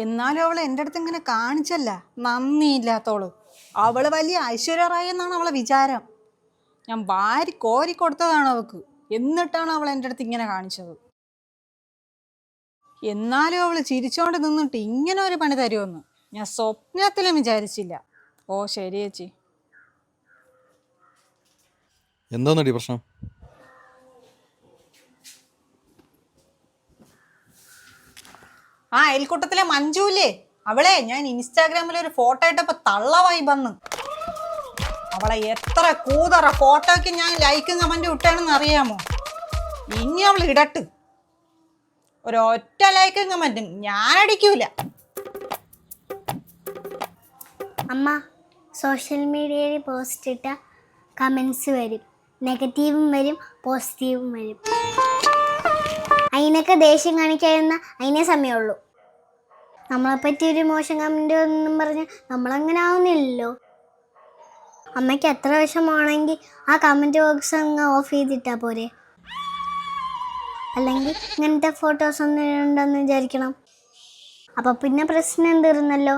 എന്നാലും അവൾ എൻ്റെ അടുത്ത് ഇങ്ങനെ കാണിച്ചല്ല, നന്ദിയില്ലാത്തോള്. അവള് വലിയ ഐശ്വര്യ റായി എന്നാണ് അവളെ വിചാരം. ഞാൻ വാരി കോരി കൊടുത്തതാണ് അവൾക്ക്, എന്നിട്ടാണ് അവൾ എൻ്റെ അടുത്ത് ഇങ്ങനെ കാണിച്ചത്. എന്നാലും അവള് ചിരിച്ചോണ്ട് നിന്നിട്ട് ഇങ്ങനെ ഒരു പണി തരുമെന്ന് ഞാൻ സ്വപ്നത്തിലും വിചാരിച്ചില്ല. ഓ ശരി ചേച്ചി. എന്താന്നടി പ്രശ്നം? അയൽക്കൂട്ടത്തിലെ മഞ്ജുല്ലേ, അവളെ ഞാൻ ഇൻസ്റ്റാഗ്രാമിൽ ഒരു ഫോട്ടോ ഇട്ടപ്പോ തള്ളവായി വന്ന്. അവളെ എത്ര കൂതറ ഫോട്ടോയ്ക്ക് ഞാൻ ലൈക്കും കമന്റും ഇട്ടാണെന്ന് അറിയാമോ? ഇനി അവൾ ഇടട്ട്, ഒരൊറ്റ ലൈക്കും കമന്റും ഞാൻ അടിക്കൂല. അമ്മ, സോഷ്യൽ മീഡിയയിൽ പോസ്റ്റ് ഇട്ട കമൻസ് വരും, നെഗറ്റീവും വരും പോസിറ്റീവും വരും. അതിനൊക്കെ ദേഷ്യം കാണിക്കാവുന്ന അതിനേ സമയമുള്ളൂ. നമ്മളെപ്പറ്റി ഒരു മോശം കമൻ്റ് ഒന്നും പറഞ്ഞ് നമ്മളങ്ങനെ ആവുന്നില്ലല്ലോ. അമ്മയ്ക്ക് എത്ര വിഷമാണെങ്കിൽ ആ കമൻറ്റ് ബോക്സ് അങ്ങ് ഓഫ് ചെയ്തിട്ടാ പോരെ. അല്ലെങ്കിൽ ഇങ്ങനത്തെ ഫോട്ടോസ് ഒന്നും ഉണ്ടെന്ന് വിചാരിക്കണം. അപ്പം പിന്നെ പ്രശ്നം തീർന്നല്ലോ.